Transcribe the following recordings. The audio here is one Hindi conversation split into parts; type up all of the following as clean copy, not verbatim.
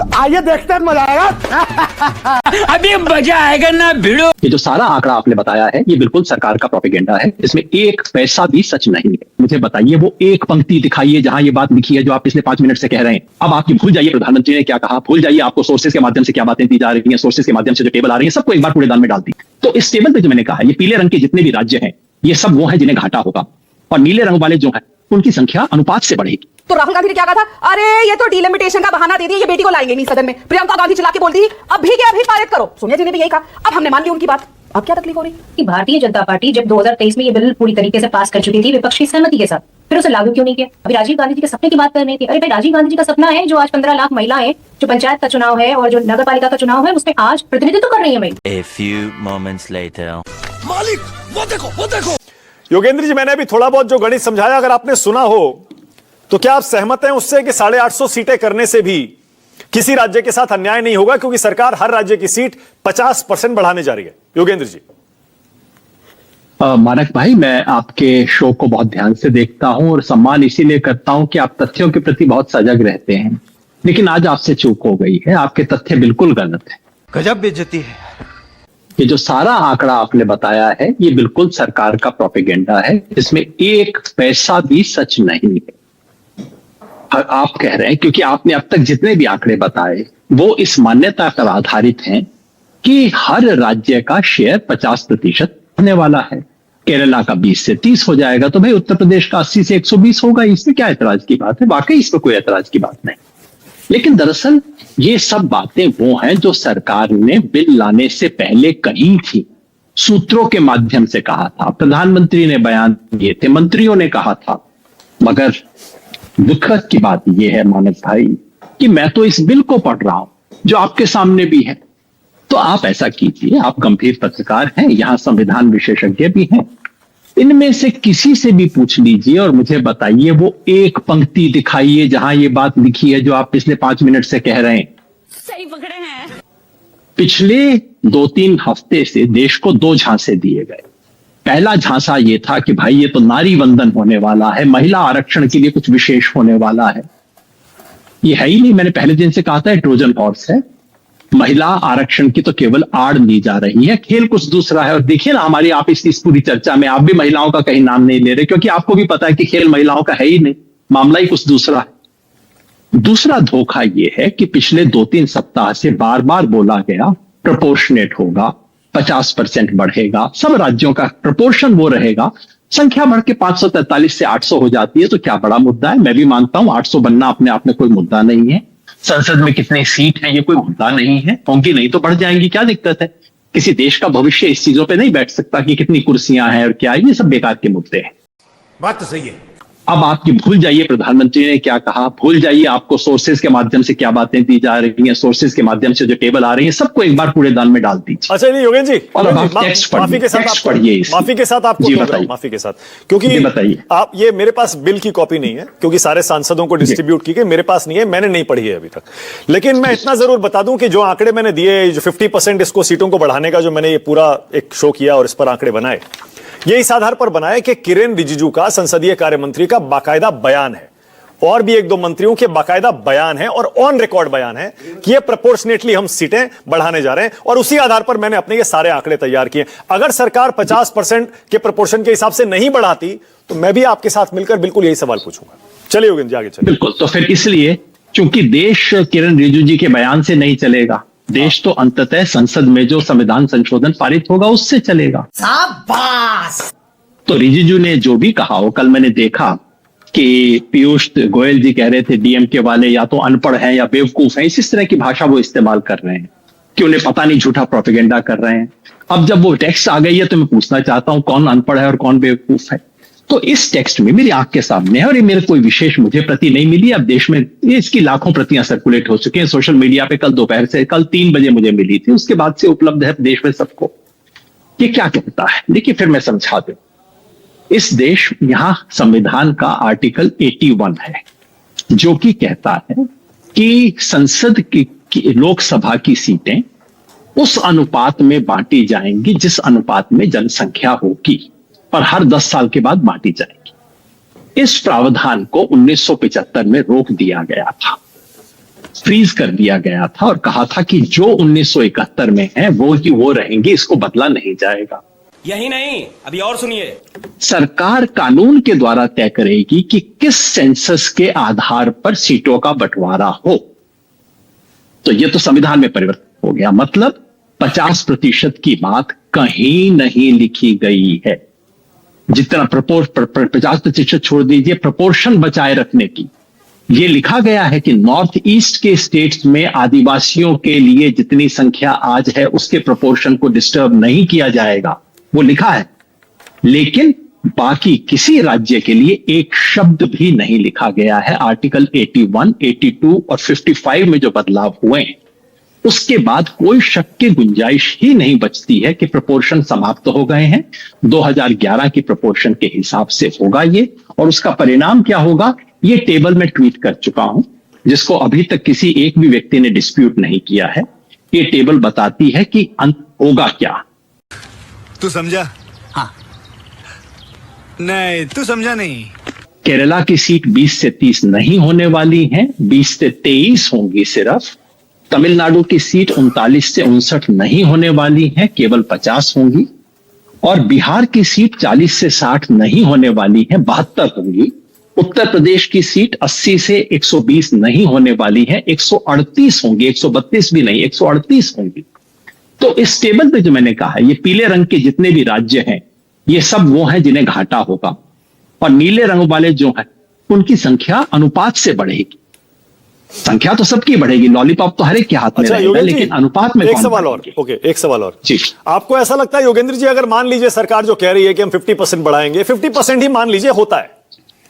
आइए देखते हैं, मजा आएगा। अभी मजा आएगा ना भिड़ो। ये जो सारा आंकड़ा आपने बताया है ये बिल्कुल सरकार का प्रोपेगेंडा है, इसमें एक पैसा भी सच नहीं है। मुझे बताइए वो एक पंक्ति दिखाइए जहां ये बात लिखी है जो आप पिछले 5 मिनट से कह रहे हैं। अब आप ये भूल जाइए प्रधानमंत्री ने क्या कहा, भूल जाइए आपको सोर्सेज के माध्यम से क्या बातें दी जा रही हैं, सोर्सेज के माध्यम से जो टेबल आ रही है सबको एक बार कूड़ेदान में डाल दी। तो इस टेबल पे जो मैंने कहा है ये पीले रंग के जितने भी राज्य हैं ये सब वो हैं जिन्हें घाटा होगा, और नीले रंग वाले जो हैं उनकी संख्या अनुपात से बढ़ेगी। तो राहुल गांधी ने क्या कहा था, अरे ये तो डिलिमिटेशन का बहाना दे दिया, ये बेटी को लाएंगे नहीं सदन में। प्रियंका गांधी चिल्ला के बोलती अभी के अभी पारित करो। सोनिया जी ने भी यही कहा। अब हमने मान ली उनकी बात, अब क्या तकलीफ हो रही कि भारतीय जनता पार्टी जब 2023 में ये बिल पूरी तरीके से पास कर चुकी थी विपक्ष की सहमति के साथ, फिर उसे लागू क्यों नहीं किया? अभी राजीव गांधी जी के सपने की बात कर रही थी। अरे भाई राजीव गांधी जी का सपना है जो आज 15 लाख महिलाएं जो पंचायत का चुनाव है और जो नगर पालिका का चुनाव है उसमें आज प्रतिनिधित्व कर रही है भाई। A few moments later. मालिक वो देखो। योगेंद्र जी, मैंने अभी थोड़ा बहुत जो गणित समझाया अगर आपने सुना हो तो क्या आप सहमत हैं उससे कि 850 सीटें करने से भी किसी राज्य के साथ अन्याय नहीं होगा, क्योंकि सरकार हर राज्य की सीट 50% बढ़ाने जा रही है? योगेंद्र जी। मानक भाई, मैं आपके शो को बहुत ध्यान से देखता हूं और सम्मान इसीलिए करता हूं कि आप तथ्यों के प्रति बहुत सजग रहते हैं, लेकिन आज आपसे चूक हो गई है। आपके तथ्य बिल्कुल गलत है। गजब बेइज्जती है। ये जो सारा आंकड़ा आपने बताया है ये बिल्कुल सरकार का प्रोपेगेंडा है, इसमें एक पैसा भी सच नहीं है। आप कह रहे हैं क्योंकि आपने अब तक जितने भी आंकड़े बताए वो इस मान्यता पर आधारित हैं कि हर राज्य का शेयर 50% होने वाला है। केरला का 20 से 30 हो जाएगा तो भाई उत्तर प्रदेश का 80 से 120 होगा। इसमें क्या ऐतराज की बात है? वाकई इसमें कोई ऐतराज की बात नहीं। लेकिन दरअसल ये सब बातें वो हैं जो सरकार ने बिल लाने से पहले कही थी, सूत्रों के माध्यम से कहा था, प्रधानमंत्री ने बयान दिए थे, मंत्रियों ने कहा था। मगर दुखद की बात यह है मानव भाई कि मैं तो इस बिल को पढ़ रहा हूं जो आपके सामने भी है। तो आप ऐसा कीजिए, आप गंभीर पत्रकार हैं, यहां संविधान विशेषज्ञ भी हैं, इनमें से किसी से भी पूछ लीजिए और मुझे बताइए वो एक पंक्ति दिखाइए जहां ये बात लिखी है जो आप पिछले 5 मिनट से कह रहे हैं। सही पकड़े हैं। पिछले 2-3 हफ्ते से देश को 2 झांसे दिए गए। पहला झांसा ये था कि भाई ये तो नारी वंदन होने वाला है, महिला आरक्षण के लिए कुछ विशेष होने वाला है। ये है ही नहीं। मैंने पहले दिन से कहा था ट्रोजन हॉर्स है। महिला आरक्षण की तो केवल आड़ ली जा रही है, खेल कुछ दूसरा है। और देखिए ना हमारी आप इस पूरी चर्चा में आप भी महिलाओं का कहीं नाम नहीं ले रहे, क्योंकि आपको भी पता है कि खेल महिलाओं का है ही नहीं, मामला ही कुछ दूसरा है। दूसरा धोखा यह है कि पिछले 2-3 सप्ताह से बार बार बोला गया प्रोपोर्शनेट होगा, 50% बढ़ेगा, सब राज्यों का प्रोपोर्शन वो रहेगा। संख्या बढ़ के 543 से 800 हो जाती है तो क्या बड़ा मुद्दा है? मैं भी मानता हूं 800 बनना अपने आप में कोई मुद्दा नहीं है। संसद में कितनी सीट है ये कोई मुद्दा नहीं है, होंगी नहीं तो बढ़ जाएंगी, क्या दिक्कत है? किसी देश का भविष्य इस चीजों पे नहीं बैठ सकता कि कितनी कुर्सियां हैं और क्या है, ये सब बेकार के मुद्दे हैं। बात तो सही है। अब आपकी भूल जाइए प्रधानमंत्री ने क्या कहा, भूल जाइए आपको सोर्सेज के माध्यम से क्या बातें दी जा रही हैं, सोर्सेज के माध्यम से जो टेबल आ रही है सबको एक बार कूड़ेदान में डाल दीजिए। अच्छा नहीं योगेंद्र जी, और अब आप टेक्स्ट पढ़िए, माफी के साथ आपको जी बताइए, माफी के साथ, क्योंकि बताइए आप ये मेरे पास बिल की कॉपी नहीं है क्योंकि सारे सांसदों को डिस्ट्रीब्यूट की गई, मेरे पास नहीं है, मैंने नहीं पढ़ी है अभी तक। लेकिन मैं इतना जरूर बता दूं कि जो आंकड़े मैंने दिए, जो 50% इसको सीटों को बढ़ाने का जो मैंने ये पूरा एक शो किया और इस पर आंकड़े बनाए, ये इस आधार पर बनाए कि किरेन रिजिजू का, संसदीय कार्य मंत्री का बाकायदा बयान है और भी 1-2 मंत्रियों के बाकायदा बयान है और ऑन रिकॉर्ड बयान है कि ये प्रोपोर्शनेटली हम सीटें बढ़ाने जा रहे हैं, और उसी आधार पर मैंने अपने ये सारे आंकड़े तैयार किए। अगर सरकार 50% के प्रोपोर्शन के हिसाब से नहीं बढ़ाती तो मैं भी आपके साथ मिलकर बिल्कुल यही सवाल पूछूंगा। चलिए योगेंद्र जी आगे चलिए। बिल्कुल, तो फिर इसलिए चूंकि देश किरण रिजिजू जी के बयान से नहीं चलेगा, देश तो अंततः संसद में जो संविधान संशोधन पारित होगा उससे चलेगा। शाबाश। तो रिजिजू ने जो भी कहा वो कल मैंने देखा कि पीयूष गोयल जी कह रहे थे डीएमके वाले या तो अनपढ़ हैं या बेवकूफ हैं, इस तरह की भाषा वो इस्तेमाल कर रहे हैं कि उन्हें पता नहीं, झूठा प्रोपेगेंडा कर रहे हैं। अब जब वो टेक्स्ट आ गई है तो मैं पूछना चाहता हूं कौन अनपढ़ है और कौन बेवकूफ है। तो इस टेक्स्ट में मेरी आंख के सामने है और ये मेरे कोई विशेष मुझे प्रति नहीं मिली। अब देश में इसकी लाखों प्रतियां सर्कुलेट हो चुकी हैं सोशल मीडिया पे। कल दोपहर से, कल 3 बजे मुझे मिली थी, उसके बाद से उपलब्ध है देश में सबको। ये क्या कहता है देखिए, फिर मैं समझा दूं। इस देश यहां संविधान का आर्टिकल 81 है जो कि कहता है कि संसद की लोकसभा की सीटें उस अनुपात में बांटी जाएंगी जिस अनुपात में जनसंख्या होगी, और हर 10 साल के बाद बांटी जाएगी। इस प्रावधान को 1975 में रोक दिया गया था। फ्रीज कर दिया गया था और कहा था कि जो 1971 में है वो ही वो रहेंगे, इसको बदला नहीं जाएगा। यही नहीं, अभी और सुनिए। सरकार कानून के द्वारा तय करेगी कि किस सेंसस के आधार पर सीटों का बंटवारा हो। तो यह तो संविधान में परिवर्तन हो गया, मतलब 50% की बात कहीं नहीं लिखी गई है। जितना 50% छोड़ दीजिए, प्रोपोर्शन बचाए रखने की ये लिखा गया है कि नॉर्थ ईस्ट के स्टेट्स में आदिवासियों के लिए जितनी संख्या आज है उसके प्रोपोर्शन को डिस्टर्ब नहीं किया जाएगा, वो लिखा है। लेकिन बाकी किसी राज्य के लिए एक शब्द भी नहीं लिखा गया है। आर्टिकल 81, 82 और 55 में जो बदलाव हुए हैं उसके बाद कोई शक की गुंजाइश ही नहीं बचती है कि प्रोपोर्शन समाप्त हो गए हैं। 2011 की प्रोपोर्शन के हिसाब से होगा ये, और उसका परिणाम क्या होगा ये टेबल में ट्वीट कर चुका हूं, जिसको अभी तक किसी एक भी व्यक्ति ने डिस्प्यूट नहीं किया है। ये टेबल बताती है कि अंत होगा क्या। तू समझा? हाँ। नहीं, तू समझा नहीं। केरला की सीट 20 से 30 नहीं होने वाली है, 20 से 23 होंगी सिर्फ। तमिलनाडु की सीट 39 से 59 नहीं होने वाली है, केवल 50 होंगी। और बिहार की सीट 40 से 60 नहीं होने वाली है, 72 होंगी। उत्तर प्रदेश की सीट 80 से 120 नहीं होने वाली है, 138 होंगी, 132 भी नहीं, 138 होंगी। तो इस टेबल पे जो मैंने कहा है, ये पीले रंग के जितने भी राज्य हैं ये सब वो हैं जिन्हें घाटा होगा, और नीले रंग वाले जो हैं उनकी संख्या अनुपात से बढ़ेगी। संख्या तो सबकी बढ़ेगी, लॉलीपॉप तो हर एक के हाथ में रहेगा, लेकिन अनुपात में एक सवाल और, एक सवाल और जी। आपको ऐसा लगता है योगेंद्र जी, अगर मान लीजिए सरकार जो कह रही है कि हम 50% बढ़ाएंगे, 50% ही मान लीजिए होता है,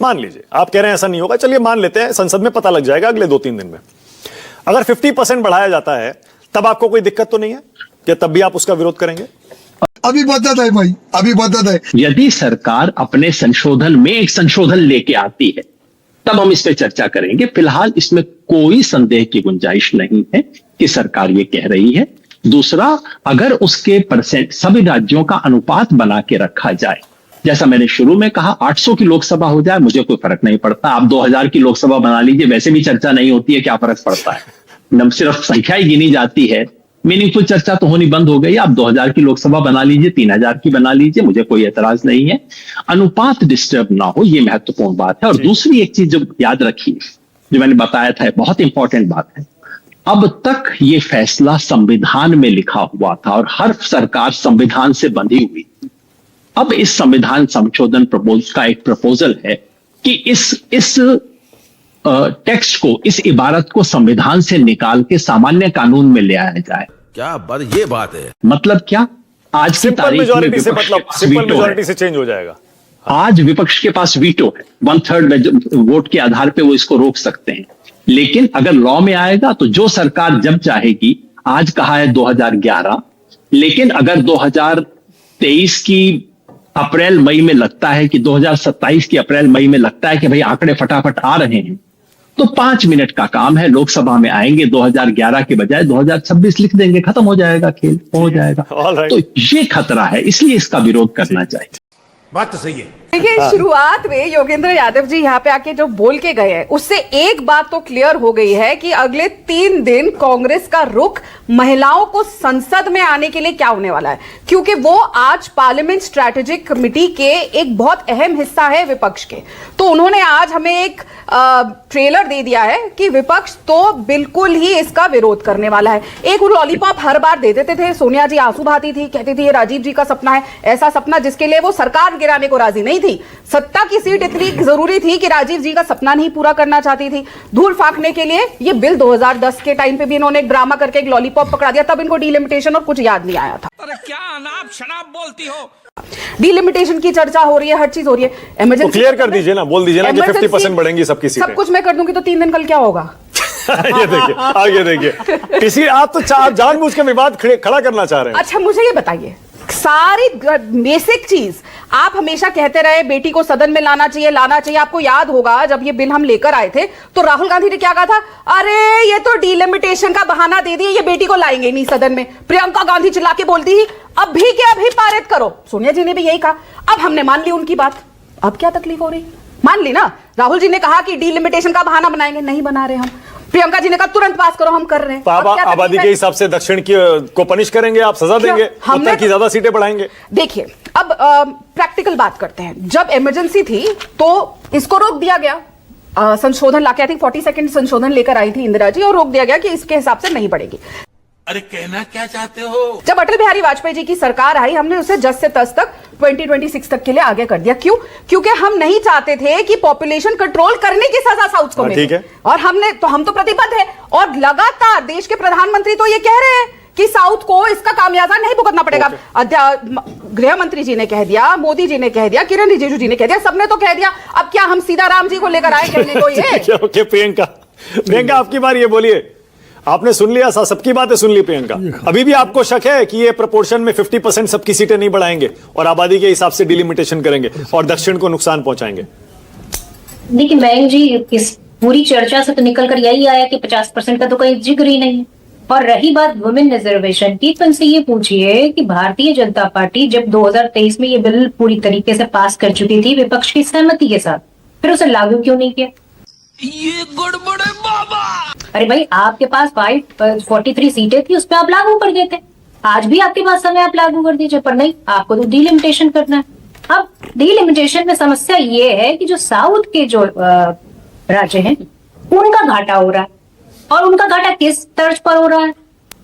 मान लीजिए आप कह रहे हैं ऐसा नहीं होगा, चलिए मान लेते हैं, संसद में पता लग जाएगा अगले 2-3 दिन में। अगर 50% बढ़ाया जाता है तब आपको कोई दिक्कत तो नहीं है कि तब भी आप उसका विरोध करेंगे? अभी बदत है भाई, अभी बदत है। यदि सरकार अपने संशोधन में एक संशोधन लेके आती है तब हम इस पे चर्चा करेंगे। फिलहाल इसमें कोई संदेह की गुंजाइश नहीं है कि सरकार ये कह रही है। दूसरा, अगर उसके परसेंट सभी राज्यों का अनुपात बना के रखा जाए, जैसा मैंने शुरू में कहा 800 की लोकसभा हो जाए, मुझे कोई फर्क नहीं पड़ता। आप 2000 की लोकसभा बना लीजिए, वैसे भी चर्चा नहीं होती है, क्या फर्क पड़ता है, न सिर्फ संख्या ही गिनी जाती है, मीनिंगफुल चर्चा तो होनी बंद हो गई। आप 2000 की लोकसभा बना लीजिए, 3000 की बना लीजिए, मुझे कोई एतराज नहीं है। अनुपात डिस्टर्ब ना हो, यह महत्वपूर्ण बात है। और दूसरी एक चीज जो याद रखिए, जो मैंने बताया था, बहुत इंपॉर्टेंट बात है, अब तक ये फैसला संविधान में लिखा हुआ था और हर सरकार संविधान से बंधी हुई थी। अब इस संविधान संशोधन का एक प्रपोजल है कि इस टेक्स्ट को, इस इबारत को संविधान से निकाल के सामान्य कानून में ले आया जाए। क्या बात, ये बात है। मतलब क्या, आज की तारीख में मेजॉरिटी से, मतलब सिंपल मेजॉरिटी से चेंज हो जाएगा। आज विपक्ष के पास वीटो है, 1/3 वोट के आधार पे वो इसको रोक सकते हैं। लेकिन अगर लॉ में आएगा तो जो सरकार जब चाहेगी, आज कहा है 2011, लेकिन अगर 2023 की अप्रैल मई में लगता है कि 2027 की अप्रैल मई में लगता है कि भाई आंकड़े फटाफट आ रहे हैं, तो 5 मिनट का काम है, लोकसभा में आएंगे 2011 के बजाय 2026 लिख देंगे, खत्म हो जाएगा, खेल हो जाएगा। तो ये खतरा है, इसलिए इसका विरोध करना चाहिए। बात तो सही है। देखिए, शुरुआत में योगेंद्र यादव जी यहाँ पे आके जो बोल के गए हैं उससे एक बात तो क्लियर हो गई है कि अगले 3 दिन कांग्रेस का रुख महिलाओं को संसद में आने के लिए क्या होने वाला है, क्योंकि वो आज पार्लियामेंट स्ट्रैटेजिक कमेटी के एक बहुत अहम हिस्सा है विपक्ष के। तो उन्होंने आज हमें एक ट्रेलर दे दिया है कि विपक्ष तो बिल्कुल ही इसका विरोध करने वाला है। एक लॉलीपॉप हर बार दे देते थे, सोनिया जी आंसू बहाती थी, कहती थी ये राजीव जी का सपना है, ऐसा सपना जिसके लिए वो सरकार गिराने को राजी नहीं थी। सत्ता की सीट इतनी जरूरी थी कि राजीव जी का सपना नहीं पूरा करना चाहती थी। धूल फांकने के लिए ये बिल 2010 के टाइम पे भी इन्होंने एक ड्रामा करके एक लॉलीपॉप पकड़ा दिया, तब इनको डिलिमिटेशन और कुछ याद नहीं आया था। अरे क्या अनाप शनाप बोलती हो। डिलिमिटेशन की चर्चा हो रही है, हर चीज हो रही है। इमरजेंसी क्लियर कर दीजिए ना, बोल दीजिए ना कि 50% बढ़ेंगी सबकी सीटें। सब कुछ मैं कर दूंगी तो 3 दिन कल क्या होगा? ये देखिए, आगे देखिए, किसी आप तो जानबूझ के विवाद खड़ा करना चाह रहे हैं। अच्छा, मुझे ये बताइए, सारी बेसिक चीज आप हमेशा कहते रहे बेटी को सदन में लाना चाहिए। आपको याद होगा जब ये बिल हम लेकर आए थे तो राहुल गांधी ने क्या कहा था, अरे ये तो डिलिमिटेशन का बहाना दे दिए, ये बेटी को लाएंगे नहीं सदन में। प्रियंका गांधी चिल्ला के बोलती ही अभी के अभी पारित करो। सोनिया जी ने भी यही कहा। अब हमने मान ली उनकी बात, अब क्या तकलीफ हो रही? मान ली ना, राहुल जी ने कहा कि डिलिमिटेशन का बहाना बनाएंगे, नहीं बना रहे हम। प्रियंका जी ने कहा तुरंत पास करो, हम कर रहे हैं। अब क्या आबादी तकलीफ के है? हिसाब से दक्षिण की को पनिश करेंगे, आप सजा क्या? देंगे, हमने उत्तर की ज्यादा सीटें बढ़ाएंगे। देखिए, अब प्रैक्टिकल बात करते हैं। जब इमरजेंसी थी तो इसको रोक दिया गया, संशोधन लाके, आई थिंक 42nd संशोधन लेकर आई थी इंदिरा जी, और रोक दिया गया कि इसके हिसाब से नहीं बढ़ेगी। अरे कहना क्या चाहते हो? जब अटल बिहारी वाजपेयी जी की सरकार आई, हमने उसे जस से तस तक 2026 तक के लिए आगे कर दिया। क्यों? क्योंकि हम नहीं चाहते थे कि पॉपुलेशन कंट्रोल करने की सजा साउथ को मिले। ठीक है। और हम तो प्रतिबद्ध है, और लगातार देश के प्रधानमंत्री तो ये कह रहे हैं कि साउथ को इसका खामियाजा नहीं भुगतना पड़ेगा। गृह मंत्री जी ने कह दिया, मोदी जी ने कह दिया, किरण रिजिजू जी ने कह दिया, सबने तो कह दिया। अब क्या हम सीधा राम जी को लेकर आए कहने को? ये ओके, प्रियंका आपकी बारी है, बोलिए। आपने सुन लिया, सबकी बातें सुन ली प्रियंका। अभी भी आपको शक है कि ये प्रोपोर्शन में 50% सबकी सीटें नहीं बढ़ाएंगे और आबादी के हिसाब से डिलिमिटेशन करेंगे और दक्षिण को नुकसान पहुंचाएंगे? देखिए मयंक जी, इस पूरी चर्चा से तो निकल कर यही आया कि 50% का तो कहीं जिक्र ही नहीं है। और रही बात वुमेन रिजर्वेशन की, तो इनसे ये पूछिए कि भारतीय जनता पार्टी जब 2023 में ये बिल पूरी तरीके से पास कर चुकी थी विपक्ष की सहमति के साथ, फिर उसे लागू क्यों नहीं किया? ये गड़बड़ है बाबा। अरे भाई, आपके पास 43 सीटें थी, उस पर आप लागू कर देते। आज भी आपके पास समय, आप लागू कर दीजिए, पर नहीं, आपको तो डिलिमिटेशन करना है। अब डिलिमिटेशन में समस्या ये है कि जो साउथ के जो राज्य हैं उनका घाटा हो रहा है। और उनका घाटा किस तर्ज पर हो रहा है?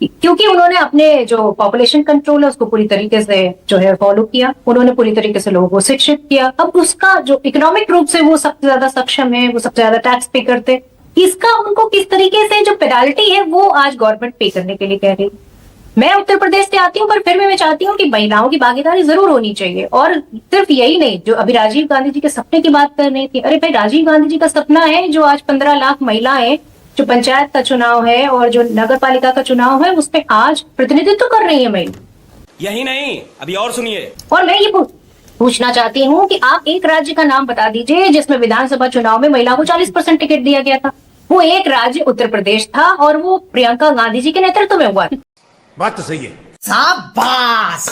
क्योंकि उन्होंने अपने जो पॉपुलेशन कंट्रोल है उसको पूरी तरीके से जो है फॉलो किया, उन्होंने पूरी तरीके से लोगों को शिक्षित किया। अब उसका जो इकोनॉमिक रूप से वो सबसे ज्यादा सक्षम है, वो सबसे ज्यादा टैक्स पे करते, इसका उनको किस तरीके से जो पेनाल्टी है वो आज गवर्नमेंट पे करने के लिए कह रही है। मैं उत्तर प्रदेश से आती हूँ, पर फिर मैं चाहती हूँ कि महिलाओं की भागीदारी जरूर होनी चाहिए। और सिर्फ यही नहीं, जो अभी राजीव गांधी जी के सपने की बात कर रही थी, अरे भाई, राजीव गांधी जी का सपना है जो आज 15 लाख महिलाएं जो पंचायत का चुनाव है और जो नगर पालिका का चुनाव है उसमें आज प्रतिनिधित्व कर रही है महिला। यही नहीं, अभी और सुनिए। और मैं ये पूछना चाहती हूँ कि आप एक राज्य का नाम बता दीजिए जिसमें विधानसभा चुनाव में महिला को 40% टिकट दिया गया था। वो एक राज्य उत्तर प्रदेश था, और वो प्रियंका गांधी जी के नेतृत्व में हुआ। बात तो सही है। शाबाश।